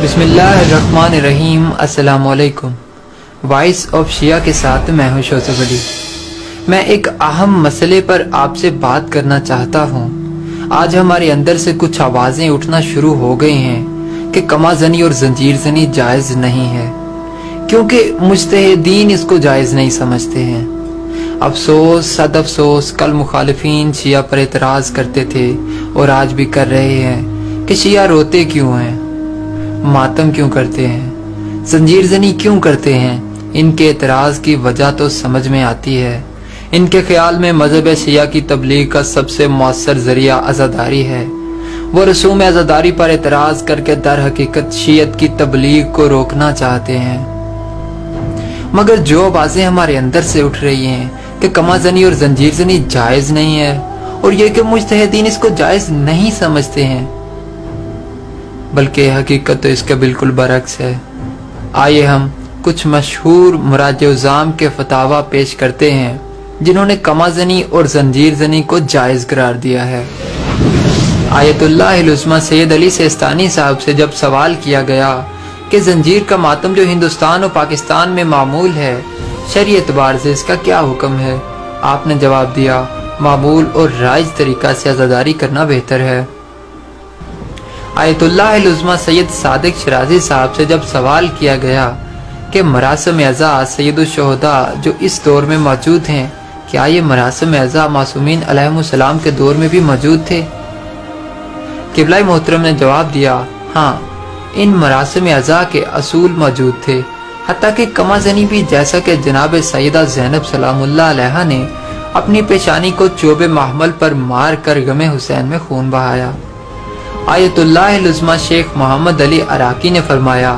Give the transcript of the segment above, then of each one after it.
بسم اللہ الرحمن الرحیم۔ السلام علیکم۔ وائس آف شیعہ کے ساتھ میں ہوں شوسف علی۔ میں ایک اہم مسئلے پر آپ سے بات کرنا چاہتا ہوں۔ آج ہمارے اندر سے کچھ آوازیں اٹھنا شروع ہو گئی ہیں کہ کما زنی اور زنجیر زنی جائز نہیں ہے، کیونکہ مجتہدین اس کو جائز نہیں سمجھتے ہیں۔ افسوس، صد افسوس، کل مخالفین شیعہ پر اعتراض کرتے تھے اور آج بھی کر رہے ہیں کہ شیعہ روتے کیوں ہیں، ماتم کیوں کرتے ہیں، زنجیر زنی کیوں کرتے ہیں۔ ان کے اعتراض کی وجہ تو سمجھ میں آتی ہے۔ ان کے خیال میں مذہب شیعہ کی تبلیغ کا سب سے مؤثر ذریعہ عزاداری ہے۔ وہ رسوم عزاداری پر اعتراض کر کے در حقیقت شیعت کی تبلیغ کو روکنا چاہتے ہیں۔ مگر جو آوازیں ہمارے اندر سے اٹھ رہی ہیں کہ کما زنی اور زنجیر زنی جائز نہیں ہے، اور یہ کہ مجتہدین اس کو جائز نہیں سمجھتے ہیں، بلکہ حقیقت تو اس کا بالکل برعکس ہے۔ آئیے ہم کچھ مشہور مراجع عظام کے فتاوی پیش کرتے ہیں جنہوں نے کما زنی اور زنجیر زنی کو جائز قرار دیا ہے۔ آیت اللہ العظمی سید علی سیستانی صاحب سے جب سوال کیا گیا کہ زنجیر کا ماتم جو ہندوستان اور پاکستان میں معمول ہے، شرعی اعتبار سے اس کا کیا حکم ہے؟ آپ نے جواب دیا، معمول اور رائج طریقہ سے عزاداری کرنا بہتر ہے۔ آیت اللہ العظمی سید صادق شرازی صاحب سے جب سوال کیا گیا کہ مراسم عزا سید الشہداء جو اس دور میں موجود ہیں، کیا یہ مراسم عزا معصومین علیہم السلام کے دور میں بھی موجود تھے؟ قبلہ محترم نے جواب دیا، ہاں، ان مراسم عزا کے اصول موجود تھے، حتیٰ کہ کما زنی بھی، جیسا کہ جناب سیدہ زینب سلام اللہ علیہا نے اپنی پیشانی کو چوب محمل پر مار کر غم حسین میں خون بہایا۔ آیت اللہ العظمی شیخ محمد علی عراقی نے فرمایا،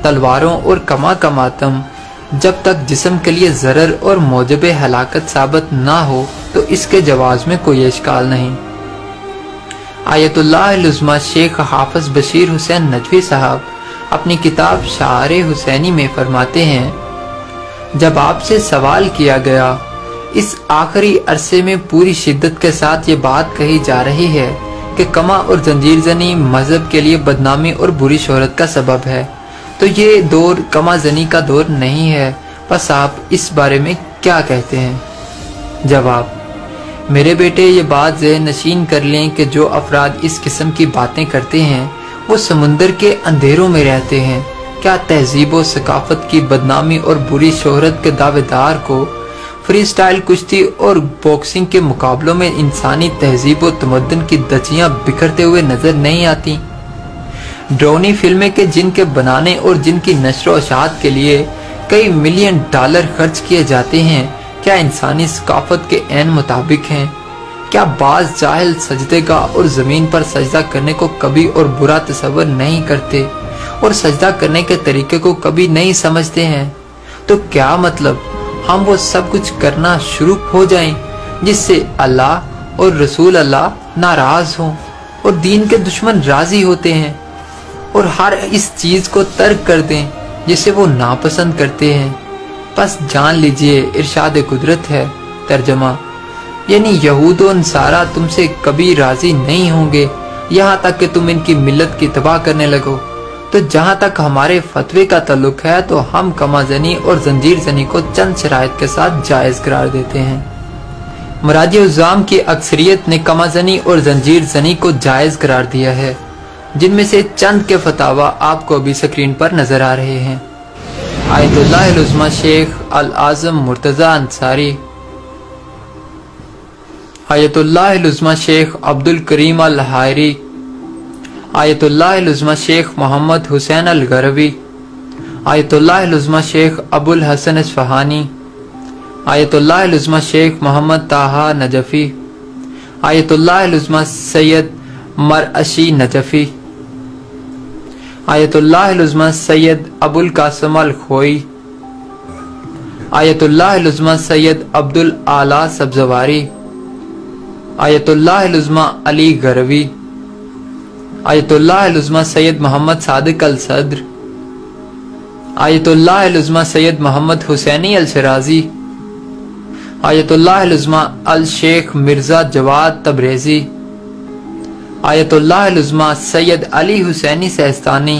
تلواروں اور کما کا ماتم جب تک جسم کے لیے ضرر اور موجب ہلاکت ثابت نہ ہو تو اس کے جواز میں کوئی اشکال نہیں۔ آیت اللہ العظمی شیخ حافظ بشیر حسین نجوی صاحب اپنی کتاب شعار حسینی میں فرماتے ہیں، جب آپ سے سوال کیا گیا، اس آخری عرصے میں پوری شدت کے ساتھ یہ بات کہی جا رہی ہے کہ کما اور زنجیر زنی مذہب کے لیے بدنامی اور بری شہرت کا سبب ہے، تو یہ دور کما زنی کا دور نہیں ہے، بس آپ اس بارے میں کیا کہتے ہیں؟ جواب، میرے بیٹے، یہ بات ذہن نشین کر لیں کہ جو افراد اس قسم کی باتیں کرتے ہیں وہ سمندر کے اندھیروں میں رہتے ہیں۔ کیا تہذیب و ثقافت کی بدنامی اور بری شہرت کے دعوے دار کو فری سٹائل کشتی اور باکسنگ کے مقابلوں میں انسانی تہذیب و تمدن کی دھجیاں بکھرتے ہوئے نظر نہیں آتی؟ ڈرونی فلمیں کہ جن کے بنانے اور جن کی نشر و اشاعت کے لیے کئی ملین ڈالر خرچ کیے جاتے ہیں، کیا انسانی ثقافت کے عین مطابق ہیں؟ کیا بعض جاہل سجدے گاہ اور زمین پر سجدہ کرنے کو کبھی اور برا تصور نہیں کرتے اور سجدہ کرنے کے طریقے کو کبھی نہیں سمجھتے ہیں؟ تو کیا مطلب ہم وہ سب کچھ کرنا شروع ہو جائیں جس سے اللہ اور رسول اللہ ناراض ہوں اور دین کے دشمن راضی ہوتے ہیں، اور ہر اس چیز کو ترک کر دیں جسے وہ ناپسند کرتے ہیں؟ بس جان لیجئے ارشاد قدرت ہے۔ ترجمہ، یعنی یہود و نصارہ تم سے کبھی راضی نہیں ہوں گے یہاں تک کہ تم ان کی ملت کی تباہ کرنے لگو۔ تو جہاں تک ہمارے فتوے کا تعلق ہے تو ہم کما زنی اور زنجیر زنی کو چند شرائط کے ساتھ جائز قرار دیتے ہیں۔ مراجع عظام کی اکثریت نے کما زنی اور زنجیر زنی کو جائز قرار دیا ہے، جن میں سے چند کے فتاوی آپ کو ابھی سکرین پر نظر آ رہے ہیں۔ آیت اللہ العظمی شیخ الاعظم مرتضی انصاری، آیت اللہ العظمی شیخ عبد الکریم الحائری، آیت اللہ العظمی شیخ محمد حسین الغروی، آیت اللہ العظمی شیخ ابو الحسن اصفہانی، آیت اللہ العظمی شیخ محمد طاہا نجفی، آیت اللہ العظمی سید مرعشی نجفی، آیت اللہ العظمی سید ابو القاسم الخوئی، آیت اللہ العظمی سید عبد الاعلی سبزواری، آیت اللہ العظمی علی غروی، آیت اللہ العظمی سید محمد صادق الصدر، آیت اللہ العظمی سید محمد حسینی الشرازی، آیت اللہ العظمی الشیخ مرزا جواد تبریزی، آیت اللہ العظمی سید علی حسینی سیستانی،